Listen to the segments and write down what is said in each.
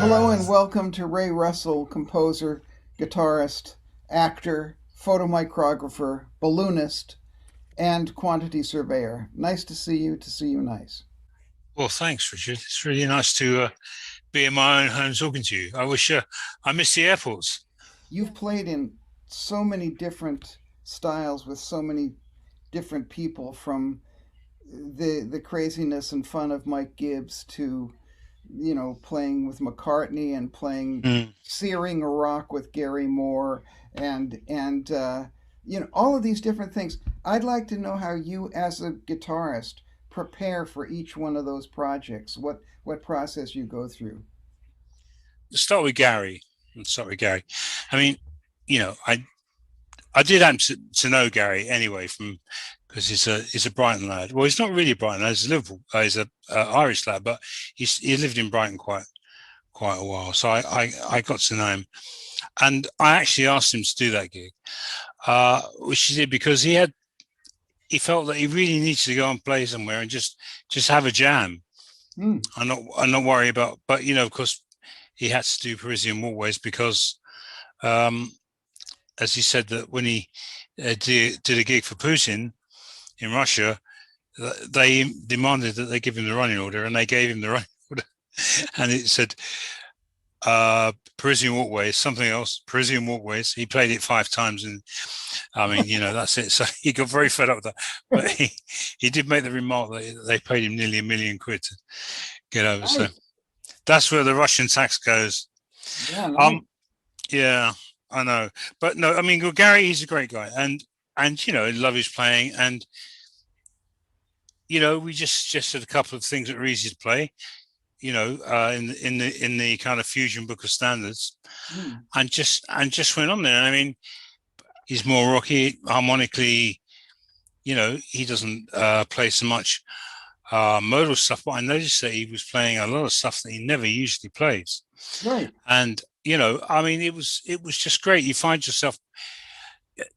Hello and welcome to Ray Russell, composer, guitarist, actor, photomicrographer, balloonist, and quantity surveyor. Nice to see you nice. Well, thanks, Richard. It's really nice to be in my own home talking to you. I wish I missed the airports. You've played in so many different styles with so many different people, from the craziness and fun of Mike Gibbs to playing with McCartney and playing Mm. searing a rock with Gary Moore and all of these different things. I'd like to know how you, as a guitarist, prepare for each one of those projects. What process you go through. Let's start with Gary. Let's start with Gary. I mean, I did happen to know Gary anyway from because he's a Brighton lad. Well, he's not really a Brighton lad. He's a Liverpool. He's a Irish lad, but he lived in Brighton quite a while. So I got to know him, and I actually asked him to do that gig, which he did because he felt that he really needed to go and play somewhere and just have a jam. Mm, I'm not worry about, but of course, he had to do Parisian Walkways because, as he said, that when he did a gig for Putin in Russia, they demanded that they give him the running order, and they gave him the running order, and it said Parisian Walkways, something else, Parisian Walkways. He played it 5 times, and I mean, that's it. So he got very fed up with that. But he did make the remark that they paid him nearly £1 million to get over. So nice. that's where the Russian tax goes. Yeah, nice. Um, yeah, I know, but no, I mean, Gary, he's a great guy, and I love his playing, and we just did a couple of things that were easy to play, in the kind of fusion book of standards, Mm, and just went on there. And I mean, he's more rocky harmonically. He doesn't play so much modal stuff, but I noticed that he was playing a lot of stuff that he never usually plays. right. And I mean, it was just great. You find yourself.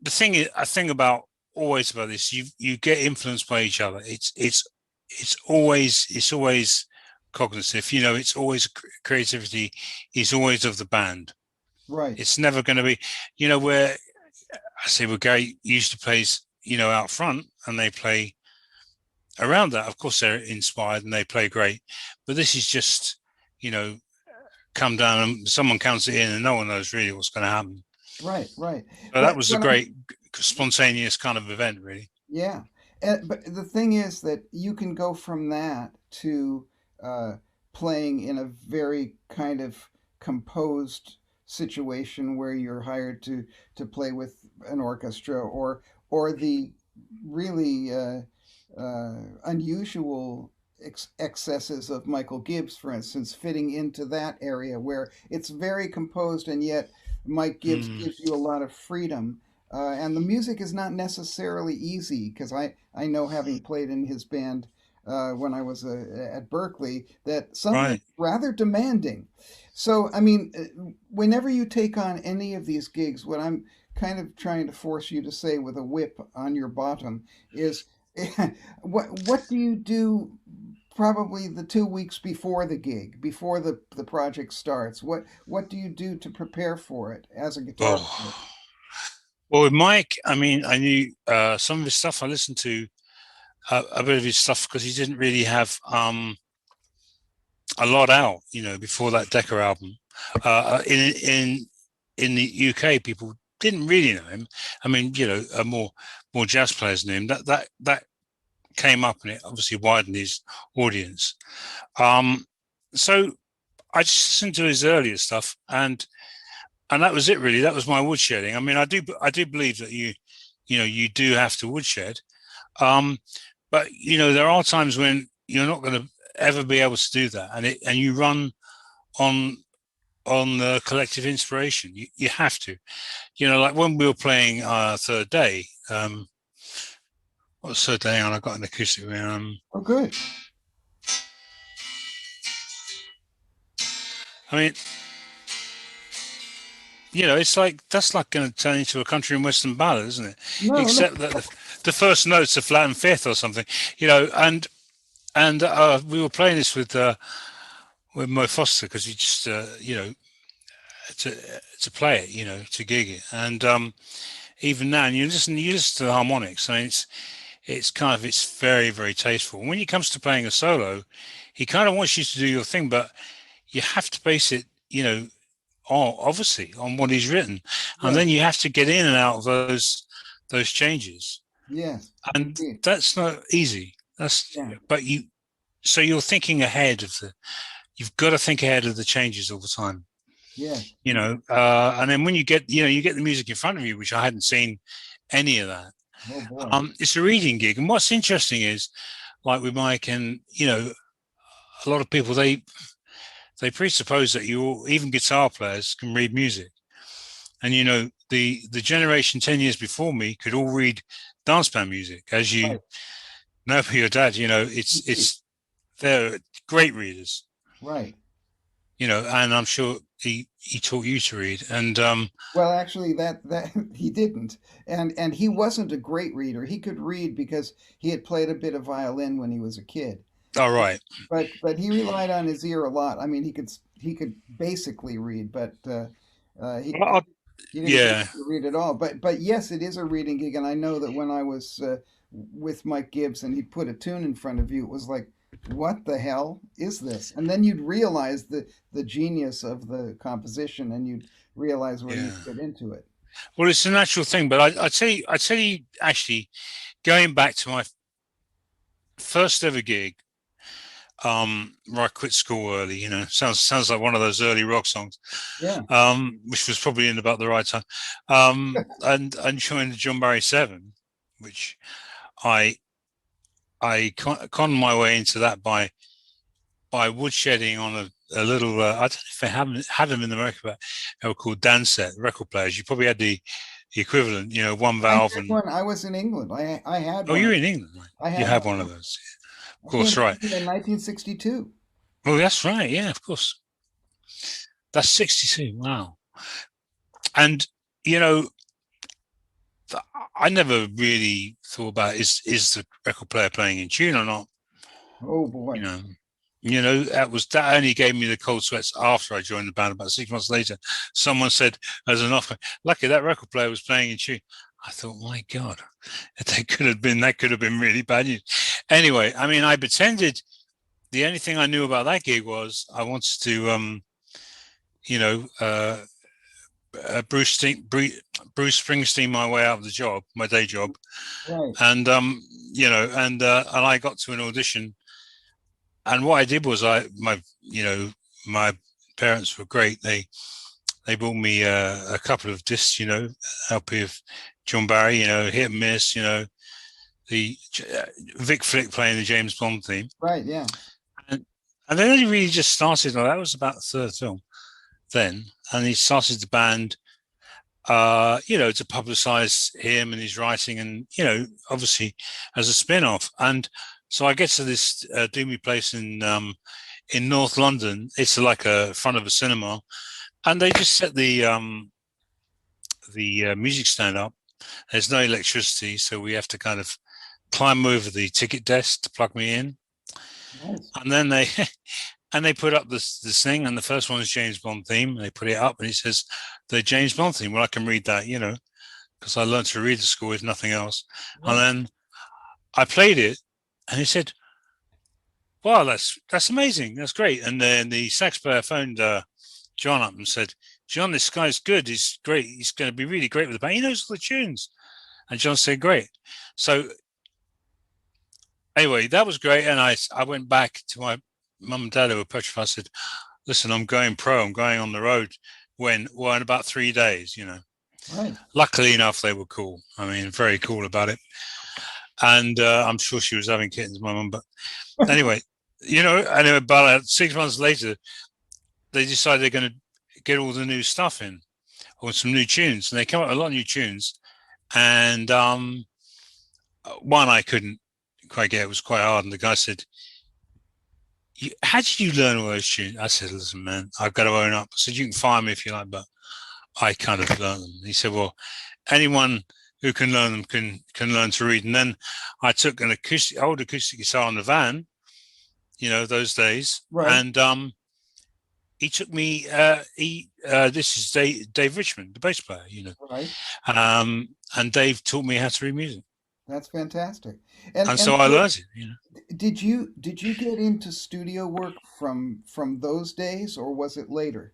The thing is, I think about always about this. You get influenced by each other. It's always cognitive. It's always creativity is always of the band. Right. It's never going to be, where I say, well, Gary usually plays, out front, and they play around that. Of course, they're inspired and they play great, but this is just, you know, come down and someone counts it in, and no one knows really what's going to happen. Right. Right. But that was a What I'm great, spontaneous kind of event, really. Yeah. But the thing is that you can go from that to uh, playing in a very kind of composed situation where you're hired to play with an orchestra, or the really unusual excesses of Michael Gibbs, for instance, fitting into that area where it's very composed, and yet Mike Gibbs Mm, gives you a lot of freedom. And the music is not necessarily easy, because I know, having played in his band when I was at Berkeley, that some of right. it's rather demanding. So, I mean, whenever you take on any of these gigs, what I'm kind of trying to force you to say with a whip on your bottom is, what do you do probably the 2 weeks before the gig, before the project starts? What do you do to prepare for it as a guitar player? Oh. Well, with Mike, I mean, I knew some of his stuff. I listened to a bit of his stuff because he didn't really have a lot out, before that Decca album. In the UK, people didn't really know him. I mean, more jazz players knew him. That came up, and it obviously widened his audience. Um, so I just listened to his earlier stuff, and that was it really. That was my woodshedding. I mean, I do believe that you do have to woodshed, um, but there are times when you're not going to ever be able to do that, and you run on the collective inspiration. You have to, like when we were playing Third Day. What was Third Day on? I got an acoustic. Oh, good. I mean, it's like that's like going to turn into a country and western ballad, isn't it? No, no. Except that the first notes are flat and fifth or something, and we were playing this with with Mo Foster, because he just to play it, to gig it, and even now, and you listen to the harmonics, and it's very, very tasteful. When it comes to playing a solo, he kind of wants you to do your thing, but you have to base it, obviously on what he's written, and then you have to get in and out of those changes. Yes, and that's not easy. But so you're thinking ahead of you've got to think ahead of the changes all the time. Yes. And then when you get the music in front of you, which I hadn't seen any of that. Oh boy. It's a reading gig, and what's interesting is, like with Mike, and a lot of people, they presuppose that even guitar players can read music, and the generation 10 years before me could all read dance band music, as you know for your dad. They're great readers, right? And I'm sure he taught you to read. And well, actually, that he didn't, and he wasn't a great reader. He could read because he had played a bit of violin when he was a kid. All right. But he relied on his ear a lot. I mean, he could basically read, but he didn't read at all. But yes, it is a reading gig, and I know that when I was with Mike Gibbs and he put a tune in front of you, it was like, what the hell is this? And then you'd realize the genius of the composition, and you'd realize where you fit into it. Well, it's a natural thing, but I tell you, actually, going back to my first ever gig, where I quit school early, sounds like one of those early rock songs. Yeah. Which was probably in about the right time. And joined the John Barry 7, which I conned my way into that by woodshedding on a little. I don't know if they had them in America, but they were called Danset record players. You probably had the equivalent, one valve. I was in England. I had. Oh, you're in England. Right? You had one of those. Of course, right. In 1962. Oh, that's right. Yeah, of course. That's 62. Wow. And I never really thought about is the record player playing in tune or not. Oh boy. That only gave me the cold sweats after I joined the band. About 6 months later, someone said as an offer, "Lucky that record player was playing in tune." I thought, my God, that could have been really bad news. Anyway, I mean, I pretended. The only thing I knew about that gig was I wanted to, Bruce Springsteen my way out of my day job, right. And and I got to an audition, and what I did was my parents were great. They bought me a couple of discs, LP of John Barry, hit and miss, the Vic Flick playing the James Bond theme, right? Yeah, and then he really just started. That was about the third film then, and he started the band, to publicize him and his writing, and obviously as a spin-off. And so I get to this doomy place in North London. It's like a front of a cinema, and they just set the music stand up. There's no electricity, so we have to kind of climb over the ticket desk to plug me in. Nice. And then they put up this thing, and the first one is James Bond theme. And they put it up, and it says the James Bond theme. Well, I can read that, because I learned to read at school, if nothing else. Right. And then I played it, and he said, "Wow, that's amazing. That's great." And then the sax player phoned John up and said, "John, this guy's good. He's great. He's going to be really great with the band. He knows all the tunes." And John said, "Great." So anyway, that was great. And I went back to my mum and dad, who were petrified. I said, "Listen, I'm going pro. I'm going on the road in about 3 days, Right. Luckily enough, they were cool. I mean, very cool about it. And I'm sure she was having kittens, my mum. But anyway, anyway, about 6 months later, they decided they're going to get all the new stuff in, or some new tunes. And they came up with a lot of new tunes. And one I couldn't quite get. It was quite hard. And the guy said, "How did you learn all those tunes?" I said, "Listen, man, I've got to own up." I said, "You can fire me if you like, but I kind of learned them." He said, "Well, anyone who can learn them can learn to read." And then I took an old acoustic guitar in the van, those days. Right. And he took me. This is Dave Richmond, the bass player, Right. and Dave taught me how to read music, That's fantastic. And and so and I so learned it. did you get into studio work from those days, or was it later?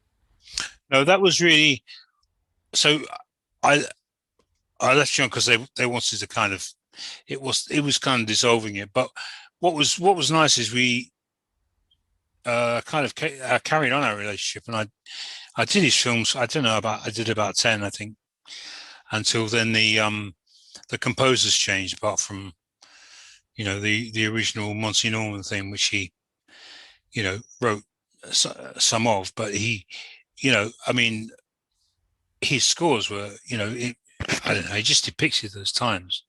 No, that was really so. I I left John because they wanted to kind of it was kind of dissolving it. But what was nice is we kind of carried on our relationship, and I did his films. I don't know I did about 10, I think, until then the composers changed, apart from the original Monty Norman thing, which he wrote some of, but I mean, his scores were, I don't know, he just depicted those times.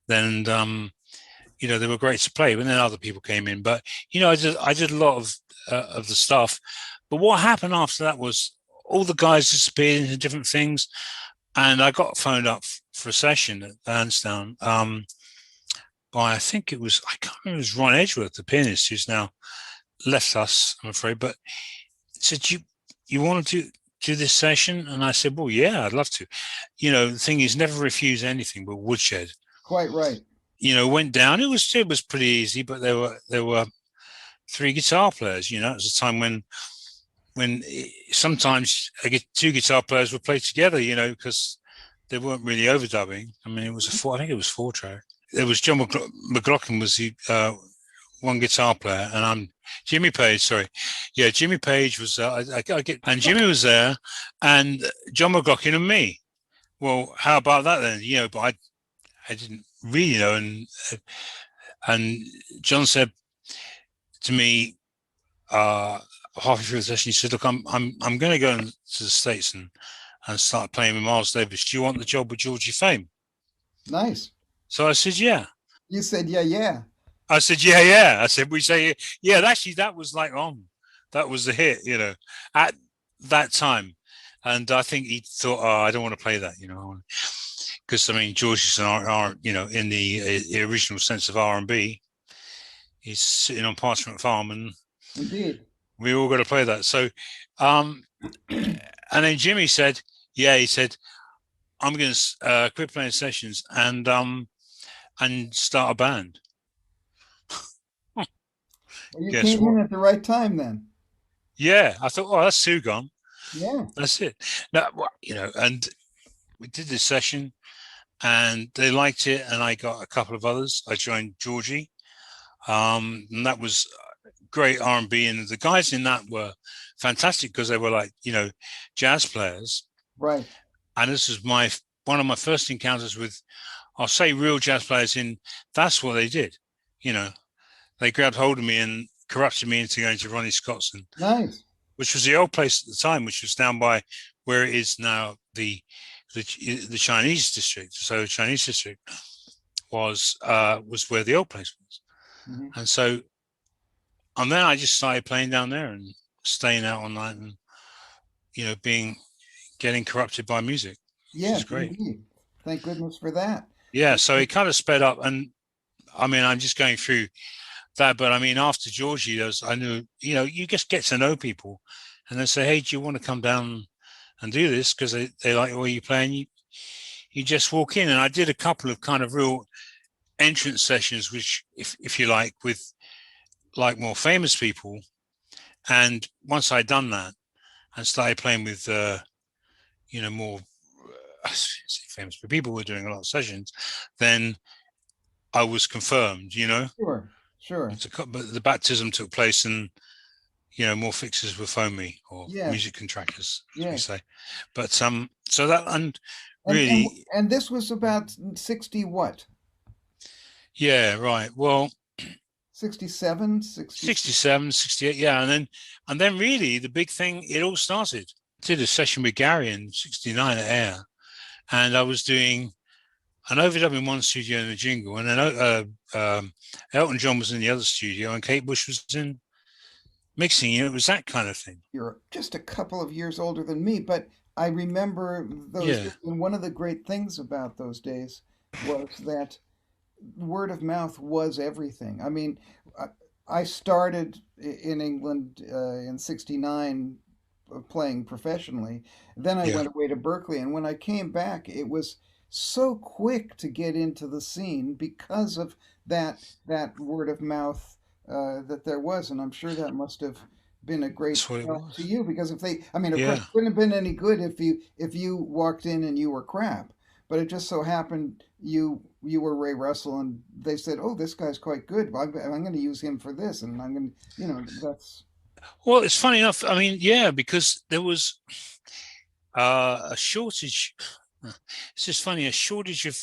Then, they were great to play, but then other people came in. But I did a lot of the stuff. But what happened after that was all the guys disappeared into different things, and I got phoned up for a session at Lansdowne by, I think I can't remember, it was Ron Edgeworth, the pianist, who's now left us, I'm afraid. But said, you want to do this session? And I said, well, yeah, I'd love to. The thing is, never refuse anything but Woodshed. Quite right. Went down. It was pretty easy, but there were three guitar players. It was a time when sometimes two guitar players would play together. Because they weren't really overdubbing. I mean, I think it was 4-track. There was John McLaughlin was the one guitar player, and I'm Jimmy Page. Sorry, yeah, Jimmy Page was. And Jimmy was there, and John McLaughlin and me. Well, how about that then? But I didn't really know, and John said to me, halfway through the session, he said, "Look, I'm going to go to the States and start playing with Miles Davis. Do you want the job with Georgie Fame?" Nice. So I said, "Yeah." You said, yeah, yeah. I said, "Yeah, yeah." I said, "We say, yeah." Actually, that was like that was the hit, at that time. And I think he thought, "Oh, I don't want to play that," because I mean, George are in the original sense of R&B. He's sitting on Parchment Farm, and Indeed. we all got to play that. So, and then Jimmy said, "Yeah," he said, "I'm going to quit playing sessions and start a band." Well, you Guess came what? in at the right time then. Yeah, I thought, "Oh, that's Sue gone. Yeah. That's it." Now, and we did this session, and they liked it, and I got a couple of others. I joined Georgie, and that was great R&B, and the guys in that were fantastic because they were like jazz players, Right. and this was one of my first encounters with, I'll say, real jazz players. That's what they did. They grabbed hold of me and corrupted me into going to Ronnie Scott's, Nice. which was the old place at the time, which was down by where it is now the Chinese district. So Chinese district was where the old place was, Hmm. and then I just started playing down there and staying out all night, and getting corrupted by music, which is Yes, great. indeed. Thank goodness for that. Yeah, so it kind of sped up, and I mean, I'm just going through that, but I mean, after Georgie, I knew, you just get to know people, and they say, "Hey, do you want to come down and do this?" Because they like the way you play, and you just walk in. And I did a couple of kind of real entrance sessions, which, if you like, with like more famous people. And once I'd done that and started playing with more famous people were doing a lot of sessions, then I was confirmed. Sure. Sure. But the baptism took place, and more fixers would phone me, or Yes. music contractors, as we Yes. say. But so that, and And and really, and this was about 60 what? yeah, right. Well, 67, 60. 67, 68, yeah. And then really the big thing, it all started. I did a session with Gary in 69 at Air, and I was doing an overdub in one studio and a jingle, and then Elton John was in the other studio, and Kate Bush was in mixing. It was that kind of thing. You're just a couple of years older than me, but I remember those Yeah, days, and one of the great things about those days was that word of mouth was everything. I mean, I, I started in England in '69 playing professionally. Then I Yeah. went away to Berkeley, and when I came back, it was so quick to get into the scene because of that word of mouth that there was, and I'm sure that must have been a great That's what it help to was. you because if they, I mean, of course, Yeah. it wouldn't have been any good if you walked in and you were crap, but it just so happened you were Ray Russell, and they said, "Oh, this guy's quite good. I'm going to use him for this," and I'm going to, that's Well, it's funny enough. I mean, yeah, because there was a shortage. It's just funny, a shortage of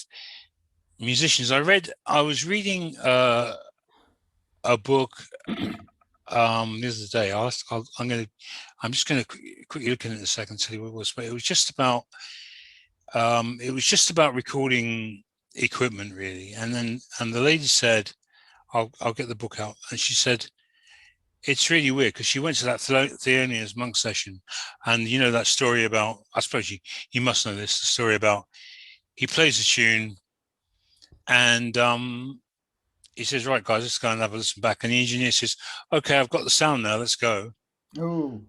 musicians. I was reading a book the other day. I'm just gonna quickly look at it in a second, tell you what it was, but it was just about recording equipment really. And the lady said, I'll get the book out, and she said it's really weird because she went to that Thelonious Monk session, and you know that story about, I suppose you must know this, the story about he plays a tune and he says, right guys, let's go and have a listen back, and the engineer says, okay, I've got the sound now, let's go. oh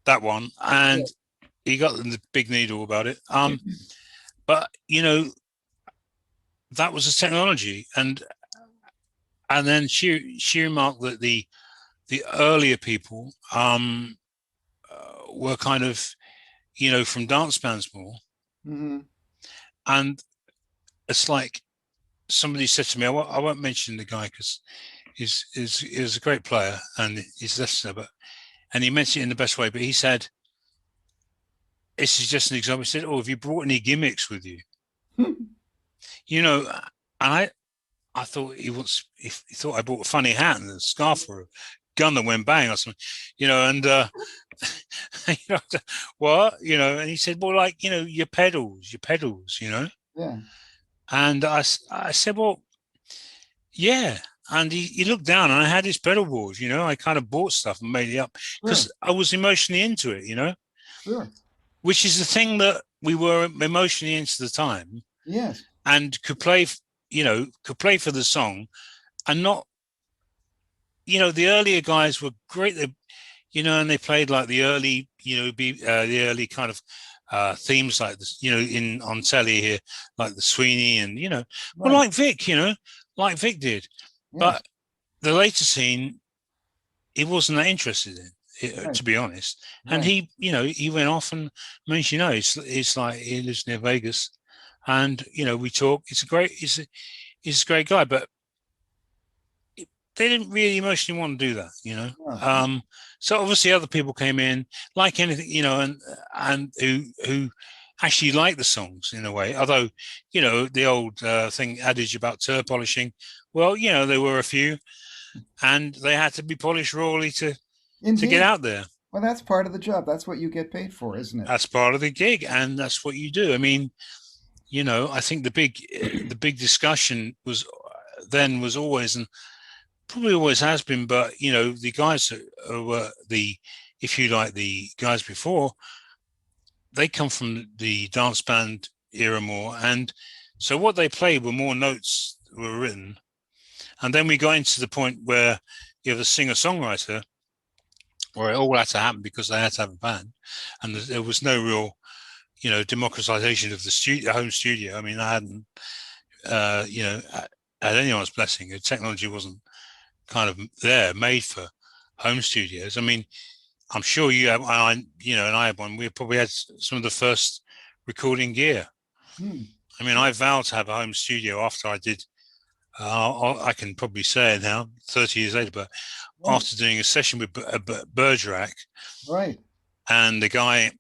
That one. yeah. And he got the big needle about it. But you know, that was the technology. And then she remarked that the earlier people were kind of, you know, from dance bands more. Mm-hmm. And it's like somebody said to me, I won't mention the guy because he's a great player and he's listener, but and he mentioned it in the best way, but he said, this is just an example. He said, oh, have you brought any gimmicks with you? You know, and I thought he thought I bought a funny hat and a scarf or a gun that went bang or something, you know, and you know, what, you know, and he said, well, like, you know, your pedals, you know. Yeah, And I said, well, yeah. And he looked down and I had his pedal board, you know, I kind of bought stuff and made it up sure, because I was emotionally into it, you know, sure. which is the thing that we were emotionally into the time Yes, and could play, you know, could play for the song and not, you know, the earlier guys were great. They, you know, and they played like the early, you know, the early kind of themes like this, you know, in on telly here, like the Sweeney and, you know, well, right. like Vic, you know, like Vic did. Yes, But the later scene, he wasn't that interested in it, right, to be honest. And right. you know, he went off and, I mean, you know, it's like he lives near Vegas and, you know, we talk, he's a great guy, but they didn't really emotionally want to do that, you know. No, So obviously other people came in, like anything, you know, and who actually like the songs in a way. Although, you know, the old thing adage about turd polishing. Well, you know, there were a few, and they had to be polished rawly to get indeed. out there. Well, that's part of the job. That's what you get paid for, isn't it? That's part of the gig, and that's what you do. I mean, you know, I think the big discussion was always, and probably always has been, but you know, the guys that were if you like, the guys before, they come from the dance band era more, and so what they played were more notes that were written, and then we got into the point where you have a singer songwriter, where it all had to happen because they had to have a band, and there was no real, you know, democratization of the home studio. I mean, I hadn't, you know, at anyone's blessing, the technology wasn't kind of there made for home studios. I mean, I'm sure you have, you know, and I had one. We probably had some of the first recording gear. Hmm. I mean, I vowed to have a home studio after I did. I can probably say it now, 30 years later, but Right, after doing a session with Bergerac, right. and the guy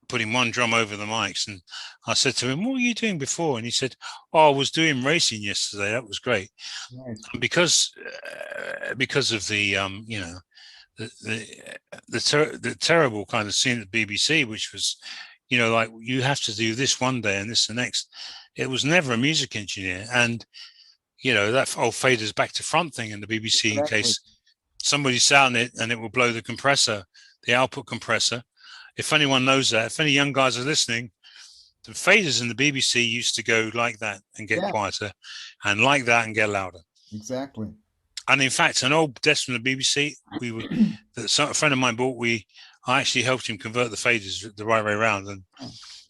putting one drum over the mics, and I said to him, "What were you doing before?" And he said, "Oh, I was doing racing yesterday. That was great." Nice. And because of the you know, the terrible kind of scene at the BBC, which was, you know, like you have to do this one day and this the next. It was never a music engineer, and you know that old faders back to front thing in the BBC in Exactly. case somebody sound it and it will blow the compressor, the output compressor. If anyone knows that, if any young guys are listening, the faders in the BBC used to go like that and get Yeah, quieter, and like that and get louder. exactly. And in fact, an old desk from the BBC, that a friend of mine bought. I actually helped him convert the faders the right way around, and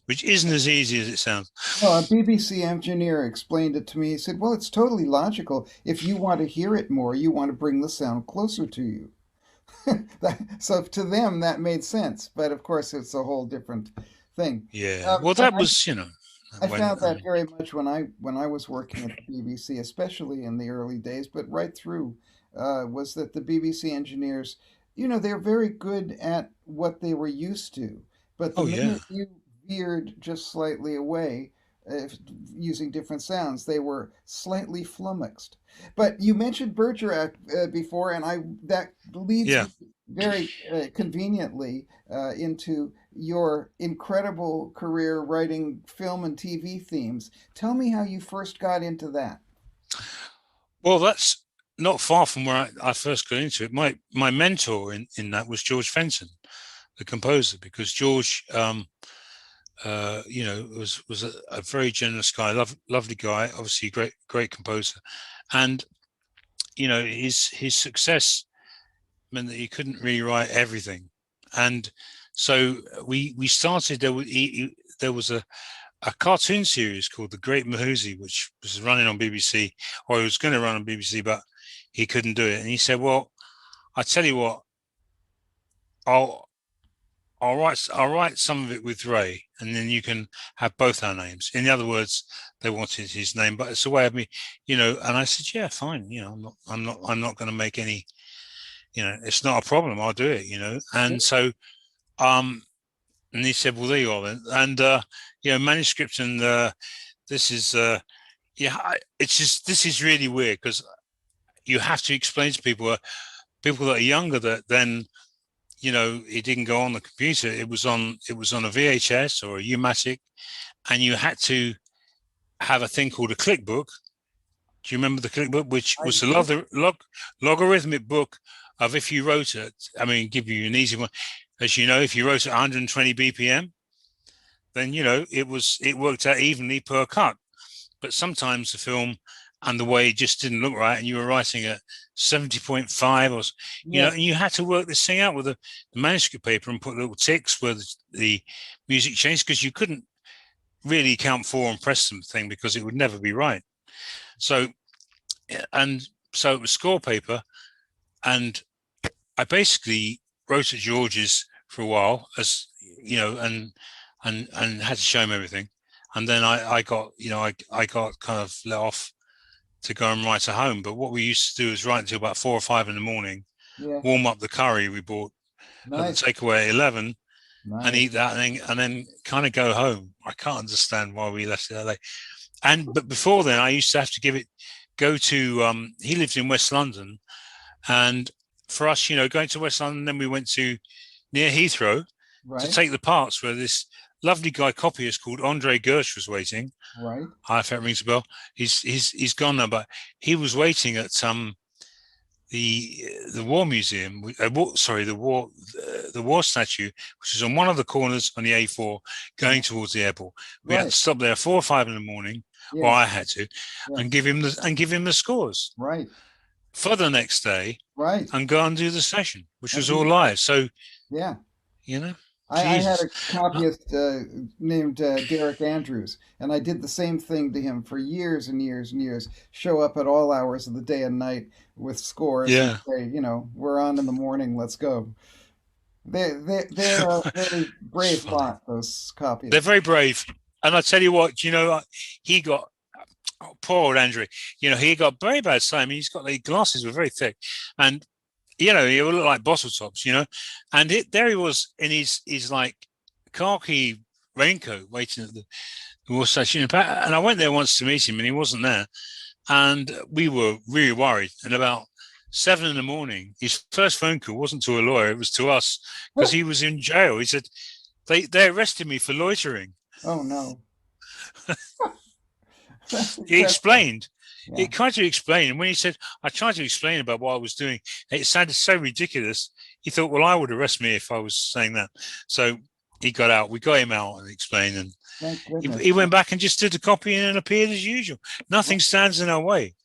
which isn't as easy as it sounds. Well, a BBC engineer explained it to me. He said, "Well, it's totally logical. If you want to hear it more, you want to bring the sound closer to you." So to them, that made sense. But of course, it's a whole different thing. Yeah. Well, that was, I found that very much when I was working at the BBC, especially in the early days, but right through, was that the BBC engineers, they're very good at what they were used to, but the Oh yeah. minute you veered just slightly away, using different sounds, they were slightly flummoxed. But you mentioned Bergerac before, and that leads Yeah. me very conveniently into your incredible career writing film and TV themes. Tell me how you first got into that. Well, that's not far from where I first got into it. My mentor in that was George Fenton, the composer, because George, was a very generous guy, lovely guy, obviously great composer, and his success meant that he couldn't really write everything, and so we started. There was a cartoon series called The Great Mahuzi, which was running on BBC, or he was going to run on BBC, but he couldn't do it. And he said, "Well, I tell you what, I'll I'll write some of it with Ray, and then you can have both our names." In other words, they wanted his name, but it's a way of me, And I said, "Yeah, fine. I'm not going to make any. It's not a problem. I'll do it. And so, and he said, "Well, there you are then." And manuscript and this is it's just this is really weird because you have to explain to people that are younger that then. It didn't go on the computer. It was on a VHS or a U-matic, and you had to have a thing called a click book. Do you remember the click book, which was a logarithmic book of if you wrote it? I mean, give you an easy one. As you know, if you wrote at 120 BPM, then it worked out evenly per cut. But sometimes the film and the way it just didn't look right, and you were writing at 70.5 or and you had to work this thing out with the manuscript paper and put little ticks where the music changed, because you couldn't really count 4 and press the thing because it would never be right. So it was score paper, and I basically wrote at George's for a while, as and had to show him everything, and then I got kind of let off to go and write at home. But what we used to do is write until about 4 or 5 in the morning, warm up the curry we bought at the takeaway at 11, and eat that, and then kind of go home. I can't understand why we left it that late. But before then, I used to have to go to. He lived in West London, and for us, going to West London, then we went to near Heathrow to take the parts where this lovely guy copyist called Andre Gersh was waiting. Right. If that rings a bell. He's gone now, but he was waiting at the War Museum. The War statue, which is on one of the corners on the A4 going towards the airport. We had to stop there 4 or 5 in the morning, or I had to, and give him the scores. Right. For the next day. Right. And go and do the session, which was all live. So yeah. I had a copyist named Derek Andrews, and I did the same thing to him for years and years and years. Show up at all hours of the day and night with scores. Yeah. And say, we're on in the morning. Let's go. They're a very brave lot, those copyists. They're very brave. And I tell you what, he got, poor old Andrew, he got very bad sight. I mean, the glasses were very thick, and he would look like bottle tops, and there he was in his like khaki raincoat waiting at the war station. And I went there once to meet him, and he wasn't there, and we were really worried. And about 7 in the morning, his first phone call wasn't to a lawyer, it was to us, because he was in jail. He said, they arrested me for loitering. Oh no. He explained. He tried to explain, and when he said, I tried to explain about what I was doing, it sounded so ridiculous. He thought, well, I would arrest me if I was saying that. So he got out. We got him out and explained, and he went back and just did the copying and appeared as usual. Nothing stands in our way,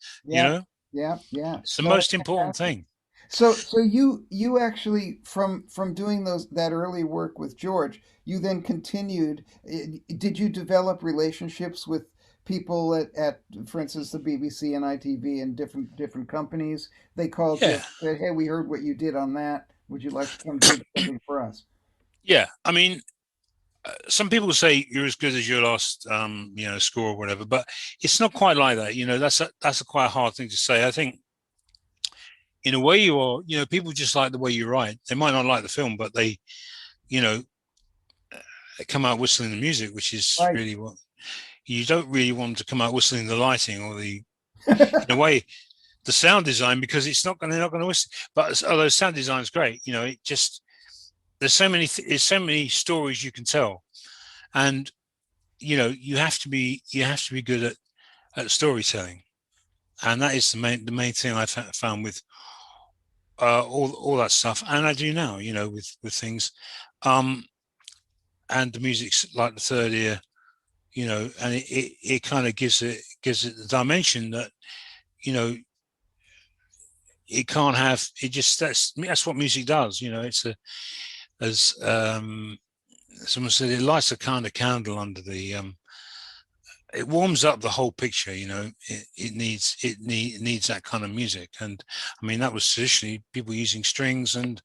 Yeah, yeah. It's the No, most that's important fantastic. thing. So you actually from doing that early work with George, you then continued. Did you develop relationships with people at for instance, the BBC and ITV and different companies? They called you Yeah, and said, "Hey, we heard what you did on that. Would you like to come do something for us?" yeah. I mean, some people say you're as good as your last, score or whatever, but it's not quite like that. That's a quite hard thing to say. I think in a way you are. People just like the way you write. They might not like the film, but you know, they come out whistling the music, which is Right. really what you don't really want to come out whistling the lighting or in a way, the sound design, because they're not going to whistle. But although sound design is great, it just there's so many stories you can tell, and you have to be good at storytelling, and that is the main thing I've found with all that stuff, and I do now, with things, um, and the music's like the third ear, and it kind of gives it the dimension that you know it can't have. It just that's what music does. It's as someone said, it lights a kind of candle under the it warms up the whole picture. It needs that kind of music. And I mean, that was traditionally people using strings, and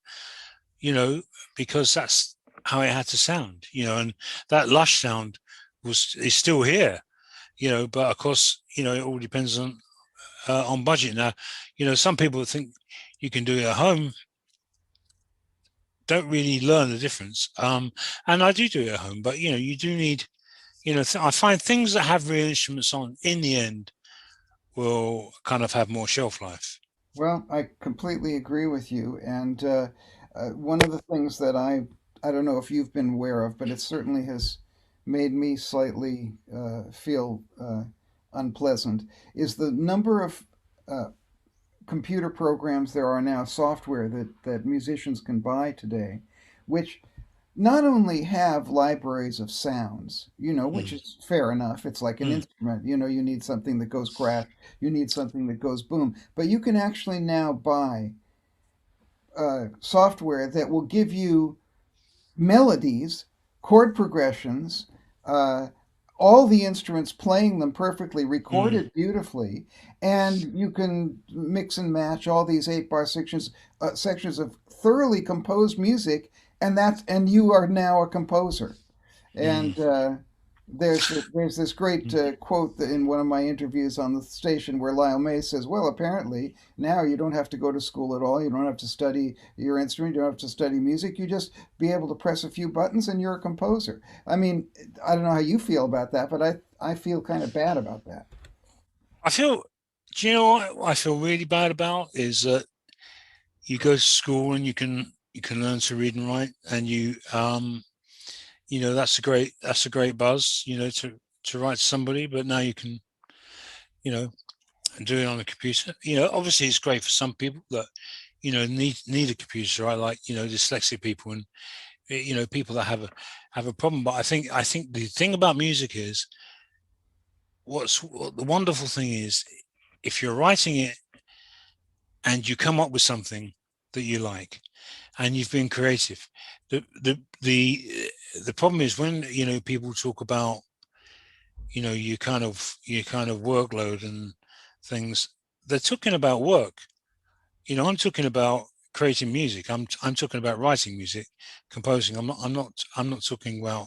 you know because that's how it had to sound, and that lush sound is still here, but of course, it all depends on budget. Now, some people think you can do it at home, don't really learn the difference. And I do it at home, but you do need, I find things that have real instruments on in the end will kind of have more shelf life. Well, I completely agree with you. And one of the things that I don't know if you've been aware of, but it certainly has made me slightly feel unpleasant, is the number of uh, computer programs there are now, software that musicians can buy today, which not only have libraries of sounds, which Mm, is fair enough. It's like an mm, instrument, you need something that goes crash, you need something that goes boom. But you can actually now buy software that will give you melodies, chord progressions, uh, all the instruments playing them perfectly, mm, recorded beautifully, and you can mix and match all these 8-bar sections of thoroughly composed music, and you are now a composer. mm, And there's this great mm. quote in one of my interviews on the station where Lyle May says, "Well, apparently now you don't have to go to school at all. You don't have to study your instrument. You don't have to study music. You just be able to press a few buttons and you're a composer." I mean, I don't know how you feel about that, but I feel kind of bad about that. I feel, do you know what I feel really bad about is that you go to school and you can learn to read and write, and that's a great buzz, to write to somebody, but now you can, you know, do it on a computer. Obviously it's great for some people that, need a computer, right? Like, dyslexic people, and people that have a problem. But I think the thing about music is what the wonderful thing is, if you're writing it and you come up with something that you like and you've been creative. The problem is when people talk about your kind of workload and things. They're talking about work. I'm talking about creating music. I'm talking about writing music, composing. I'm not talking about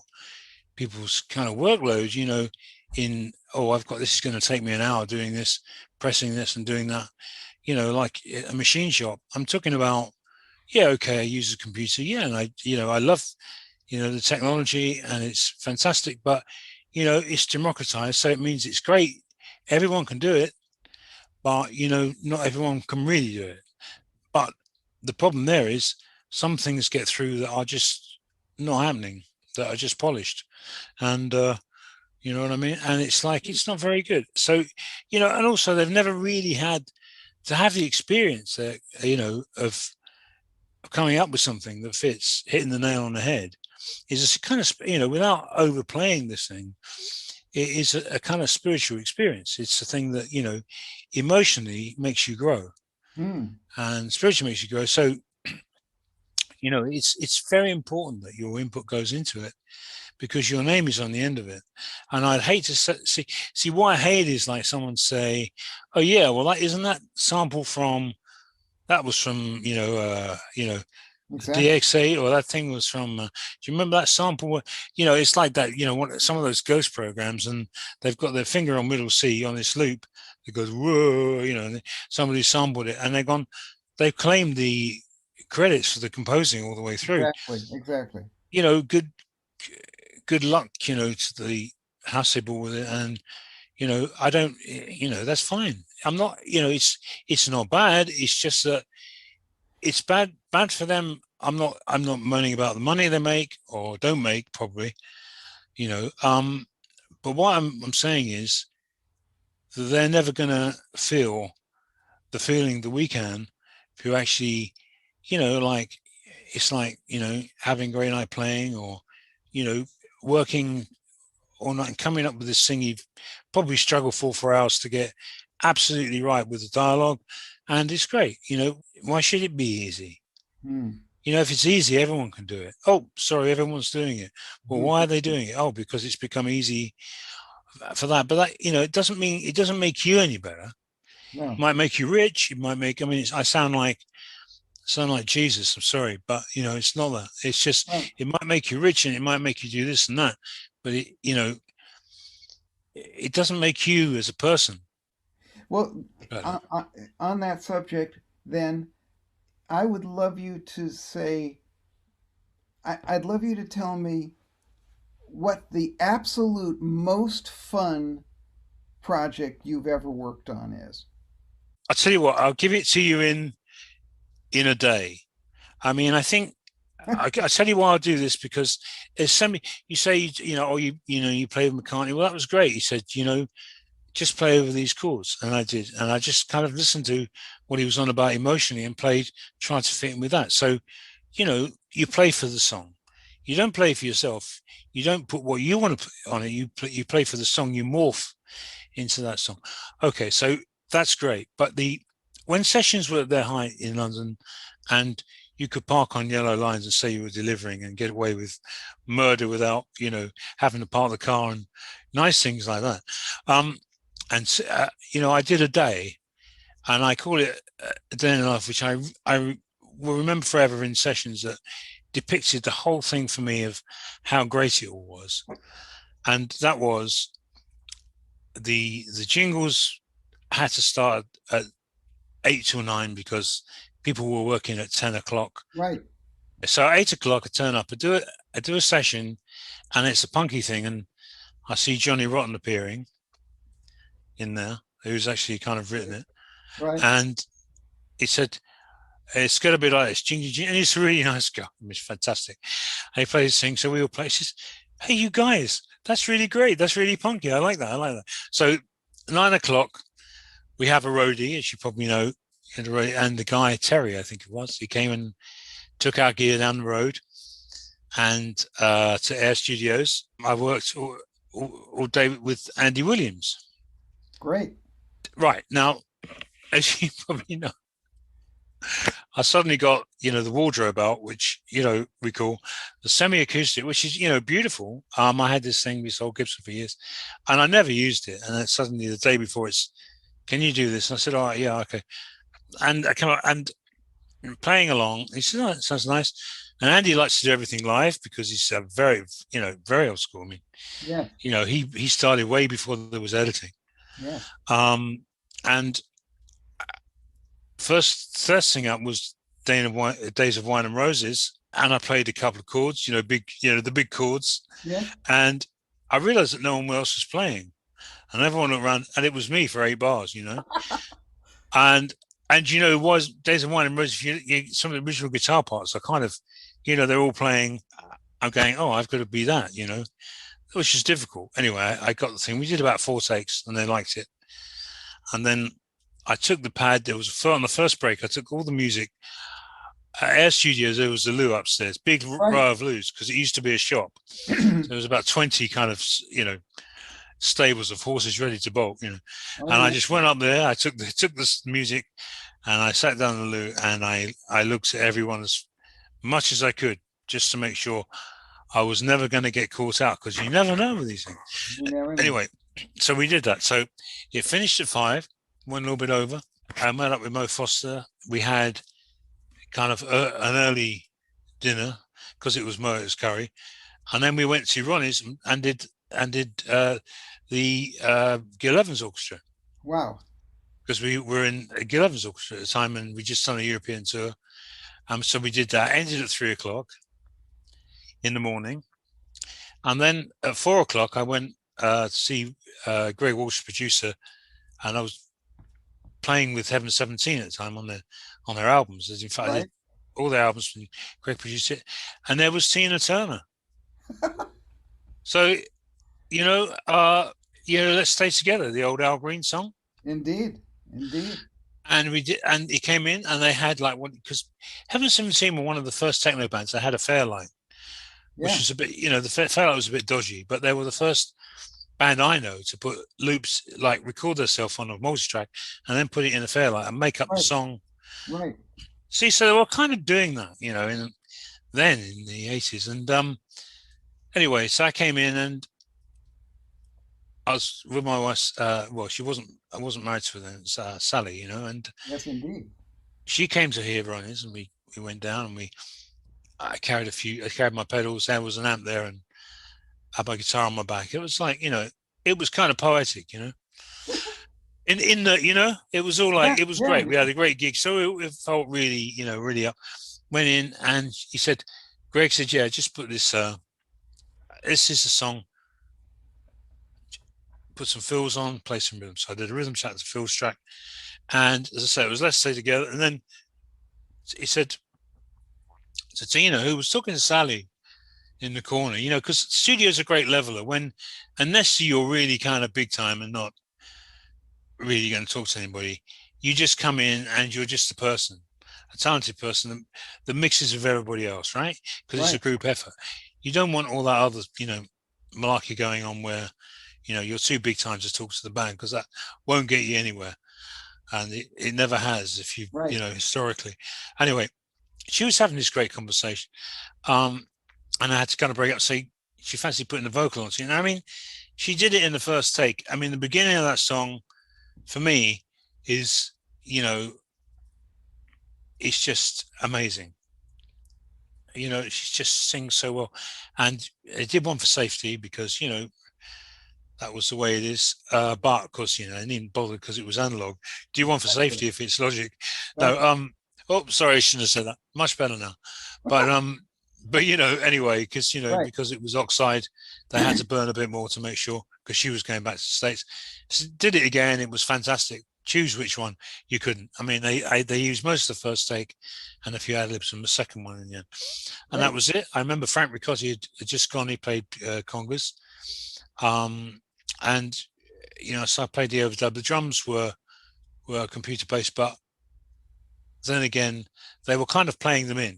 people's kind of workload. In, oh, I've got, this is going to take me an hour doing this, pressing this and doing that. Like a machine shop. I'm talking about, yeah, okay, I use a computer, yeah, and I love the technology, and it's fantastic, but it's democratized, so it means it's great, everyone can do it, but not everyone can really do it. But the problem there is some things get through that are just not happening, that are just polished, and you know what I mean, and it's like it's not very good. So and also they've never really had to have the experience that of coming up with something that fits, hitting the nail on the head, is a kind of, without overplaying this thing, it is a kind of spiritual experience. It's a thing that, emotionally makes you grow, and spiritually makes you grow. So, it's very important that your input goes into it, because your name is on the end of it. And I'd hate to see what I hate is like someone say, "Oh yeah, well isn't that sample from that was from Exactly. DX8, or that thing was from do you remember that sample?" It's like that, some of those ghost programs, and they've got their finger on middle C on this loop that goes whoa, and somebody sampled it, and they've claimed the credits for the composing all the way through. Exactly. Good luck, to the house they bought with it. And I don't, that's fine. I'm not, it's not bad. It's just that it's bad for them. I'm not moaning about the money they make or don't make, probably, but what I'm saying is that they're never going to feel the feeling that we can, who actually, like, it's like, having a great night playing, or, working all night and coming up with this thing you've probably struggled for 4 hours to get absolutely right with the dialogue. And it's great. Why should it be easy? If it's easy, everyone can do it. Oh, sorry, everyone's doing it. Well, why are they doing it? Oh, because it's become easy for that. But that, it doesn't make you any better. No. It might make you rich. It might make, I sound like Jesus. I'm sorry, but it's not that. It's just, it might make you rich, and it might make you do this and that, but it doesn't make you as a person. Well, on that subject, then, I would love you to say, I'd love you to tell me what the absolute most fun project you've ever worked on is. I'll tell you what, I'll give it to you in a day. I think I tell you why I'll do this, because there's somebody, you say, you play with McCartney. Well, that was great. He said, just play over these chords. And I did. And I just kind of listened to what he was on about emotionally and tried to fit in with that. So, you play for the song. You don't play for yourself. You don't put what you want to put on it. You play for the song. You morph into that song. Okay, so that's great. But when sessions were at their height in London, and you could park on yellow lines and say you were delivering and get away with murder without, having to park the car, and nice things like that. I did a day, and I call it a day in a life, which I will remember forever, in sessions that depicted the whole thing for me of how great it all was. And that was the jingles had to start at 8 till 9 because people were working at 10 o'clock. Right. So at 8 o'clock, I turn up, I do a session, and it's a punky thing. And I see Johnny Rotten appearing in there, who's actually kind of written it. Right. And he said, it's going to be like this, jing, jing, and he's a really nice guy. It's fantastic. And he plays this thing, so we all play. He says, hey, you guys, that's really great. That's really punky. I like that. So 9 o'clock, we have a roadie, as you probably know, and the guy, Terry, I think it was, he came and took our gear down the road and to Air Studios. I worked all day with Andy Williams. Great. Right. Now, as you probably know, I suddenly got, the wardrobe out, which, we call the semi-acoustic, which is, beautiful. I had this thing, we sold Gibson for years, and I never used it. And then suddenly the day before, can you do this? And I said, all right, yeah, okay. And I came out and playing along. He said, oh, that sounds nice. And Andy likes to do everything live because he's a very, very old school. Yeah. He started way before there was editing. Yeah. And first thing up was Days of Wine and Roses, and I played a couple of chords, the big chords. Yeah. And I realized that no one else was playing, and everyone around, and it was me for 8 bars, and it was Days of Wine and Roses. Some of the original guitar parts are kind of, they're all playing. I'm going, oh, I've got to be that, which is difficult. Anyway, I got the thing. We did about 4 takes, and they liked it. And then I took the pad. There was on the first break, I took all the music. At Air Studios, there was a loo upstairs, big row of loos, because it used to be a shop. So there was about 20 kind of, stables of horses ready to bolt, you know. Oh, And I yeah. just went up there. I took this music, and I sat down in the loo, and I looked at everyone as much as I could, just to make sure I was never going to get caught out, because you never know with these things. You never know. Anyway, so we did that. So it finished at 5, went a little bit over. I met up with Mo Foster. We had kind of an early dinner because it was Mo's curry, and then we went to Ronnie's and did the Gil Evans Orchestra, Wow. because we were in a Gil Evans Orchestra at the time, and we just done a European tour. So we did that. Ended at 3 o'clock in the morning, and then at 4 o'clock I went to see Greg Walsh, producer, and I was playing with Heaven 17 at the time on their albums. As in fact, I did all their albums from Greg produced it, and there was Tina Turner. So, Let's Stay Together, the old Al Green song. Indeed. And we did, and he came in, and they had like one, because Heaven 17 were one of the first techno bands that had a Fairlight, which was a bit, the Fairlight was a bit dodgy, but they were the first band I know to put loops, like record themselves on a multi-track and then put it in a Fairlight and make up the song. Right. See, so they were kind of doing that, then in the 80s. And anyway, so I came in and I was with my wife. I wasn't married to her then, Sally, and yes, indeed. She came to hear Ronnie's, and we went down, and I carried my pedals. There was an amp there, and I had my guitar on my back. It was like, it was kind of poetic, in the, it was all like, it was great. We had a great gig. So it felt really, really up. Went in, and he said, Greg said, yeah, just put this, this is a song, put some fills on, play some rhythm. So I did a rhythm track, the fills track. And as I say, it was Let's Stay Together. And then he said to Tina, who was talking to Sally in the corner, because studio's a great leveler unless you're really kind of big time and not really going to talk to anybody, you just come in and you're just a person, a talented person that mixes with everybody else, right? Because it's a group effort. You don't want all that other, malarkey going on where, you're too big time to talk to the band, because that won't get you anywhere. And it never has, if you, historically. Anyway, she was having this great conversation. And I had to kind of break up, say, she fancied putting the vocal on. I mean, she did it in the first take. I mean, the beginning of that song, for me, is, it's just amazing. She just sings so well. And I did one for safety because, that was the way it is. But of course, I didn't bother because it was analog. Do one for safety if it's Logic. No, sorry, I shouldn't have said that. Much better now. But anyway, because because it was oxide, they had to burn a bit more to make sure, because she was going back to the States. So did it again. It was fantastic. Choose which one. You couldn't. I mean, they used most of the first take and a few ad-libs from the second one in the end. And that was it. I remember Frank Ricotti had just gone. He played congas. And so I played the overdub. The drums were computer based, but then again, they were kind of playing them in.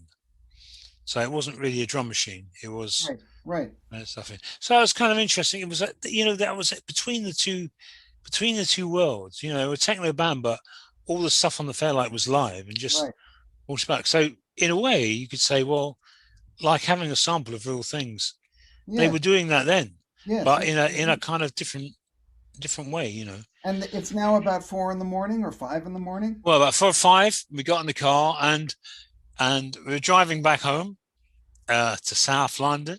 So it wasn't really a drum machine. It was right. Stuff in. So it was kind of interesting. It was that was between the two worlds. A techno band, but all the stuff on the Fairlight was live and just walked back. So in a way, you could say, well, like having a sample of real things. Yeah. They were doing that then, but in a kind of different way, And it's now about 4 a.m. or 5 a.m. Well, about 4 or 5, we got in the car and we were driving back home to South London,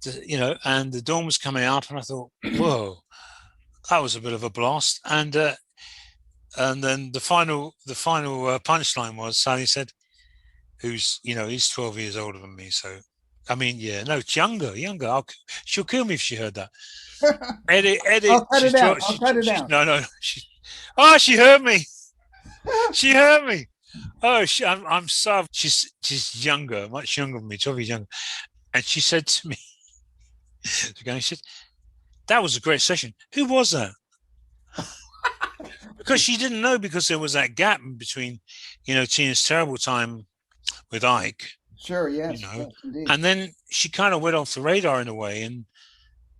and the dawn was coming up, and I thought, whoa, that was a bit of a blast. And then the final punchline was Sally said, who's he's 12 years older than me, so. I mean, yeah, no, it's younger. She'll kill me if she heard that. Eddie, I'll cut it out. No. She heard me. She heard me. Oh, I'm sorry. She's younger, much younger than me, 12 years younger. And she said to me, she said, that was a great session. Who was that? Because she didn't know, because there was that gap between, Tina's terrible time with Ike. Sure, yes. Yes, and then she kind of went off the radar in a way, and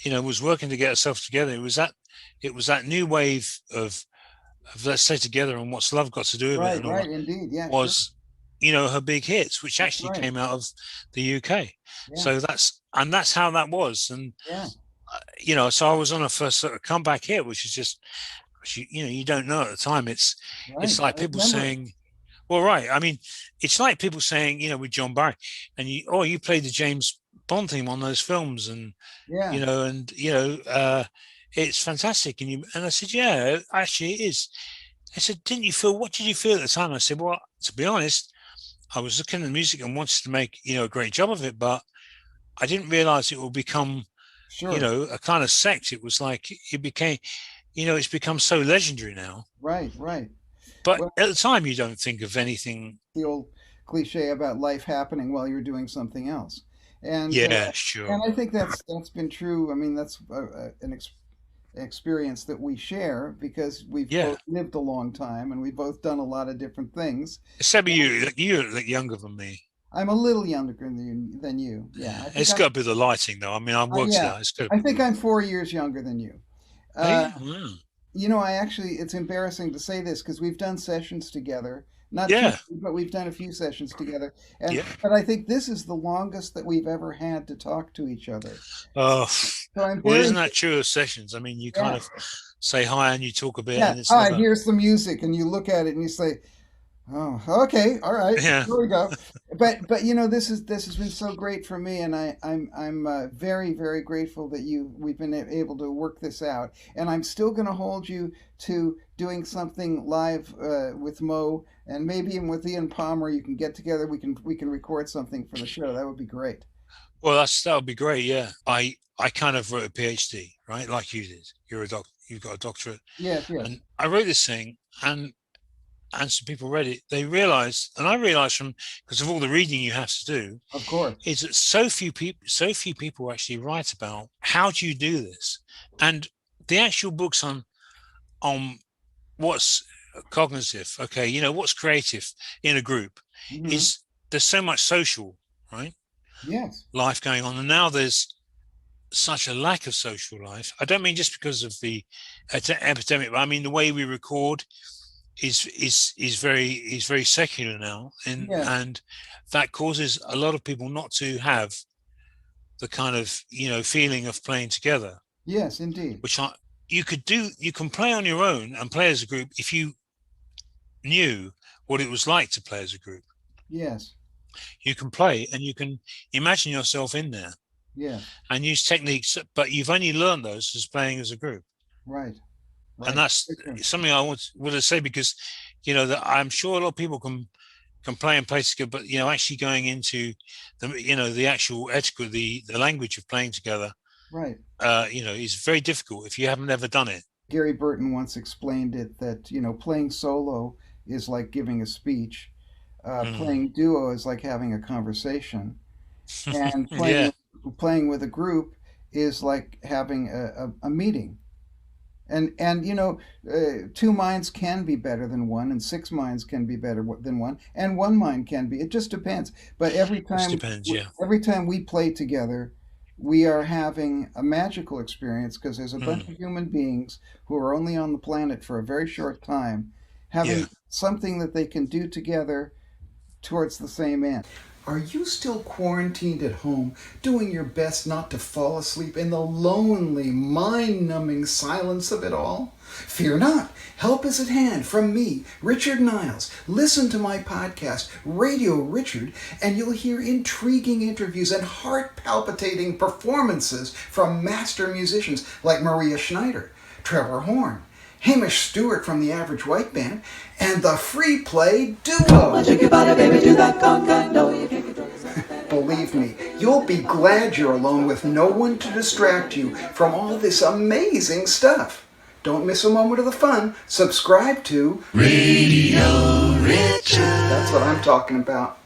was working to get herself together. It was that new wave of Let's Stay Together and What's Love Got to Do with It, and all Right, indeed, yeah, was, her big hits, which actually came out of the UK. Yeah. So that's how that was. And, so I was on a first sort of comeback hit, which is just, you don't know at the time. It's like people saying, well, right. I mean, it's like people saying, with John Barry, and you played the James Bond theme on those films, and, it's fantastic. And I said, yeah, actually it is. I said, what did you feel at the time? I said, well, to be honest, I was looking at the music and wanted to make, a great job of it, but I didn't realize it would become, a kind of sect. It was like, it became, it's become so legendary now. Right. But at the time, you don't think of anything. The old cliche about life happening while you're doing something else. And sure. And I think that's been true. I mean, that's an experience that we share because we've both lived a long time and we've both done a lot of different things. Except you're younger than me. I'm a little younger than you. Yeah. It's got to be the lighting, though. I mean, I've worked it out. I think I'm 4 years younger than you. I actually, it's embarrassing to say this because we've done sessions together. Not two, but we've done a few sessions together. But I think this is the longest that we've ever had to talk to each other. Oh, so isn't that true of sessions? I mean, you kind of say hi and you talk a bit. Yeah, and hi, here's the music. And you look at it and you say, oh, okay, all right, here we go. But this has been so great for me, and I'm very, very grateful that we've been able to work this out. And I'm still going to hold you to doing something live with Mo, and maybe with Ian Palmer. You can get together. We can record something for the show. That would be great. Well, that would be great. Yeah, I kind of wrote a PhD, right, like you did. You're a doctor. You've got a doctorate. Yeah. And I wrote this thing, and some people read it. They realized, and I realized because of all the reading you have to do, of course, is that so few people actually write about how do you do this, and the actual books on what's cognitive, what's creative in a group, is there's so much social, right? Yes, life going on, and now there's such a lack of social life. I don't mean just because of the epidemic, but I mean the way we record is very secular now, and that causes a lot of people not to have the kind of feeling of playing together. Yes, indeed. Which you can play on your own and play as a group if you knew what it was like to play as a group. Yes. You can play and you can imagine yourself in there. Yeah. And use techniques, but you've only learned those as playing as a group. Right. And that's something I want to say, because that I'm sure a lot of people can play and play together, but actually going into the actual etiquette, the language of playing together, right, is very difficult if you haven't ever done it. Gary Burton once explained it that playing solo is like giving a speech, playing duo is like having a conversation, and playing with a group is like having a meeting. And two minds can be better than one, and six minds can be better than one, and one mind can be. It just depends. But every time we play together, we are having a magical experience, because there's a bunch of human beings who are only on the planet for a very short time, having something that they can do together towards the same end. Are you still quarantined at home, doing your best not to fall asleep in the lonely, mind-numbing silence of it all? Fear not. Help is at hand from me, Richard NILES. Listen to my podcast, Radio Richard, and you'll hear intriguing interviews and heart-palpitating performances from master musicians like Maria Schneider, Trevor Horn, Hamish Stewart from the Average White Band, and the Free Play Duo. Believe me, you'll be glad you're alone with no one to distract you from all this amazing stuff. Don't miss a moment of the fun. Subscribe to Radio Richard. That's what I'm talking about.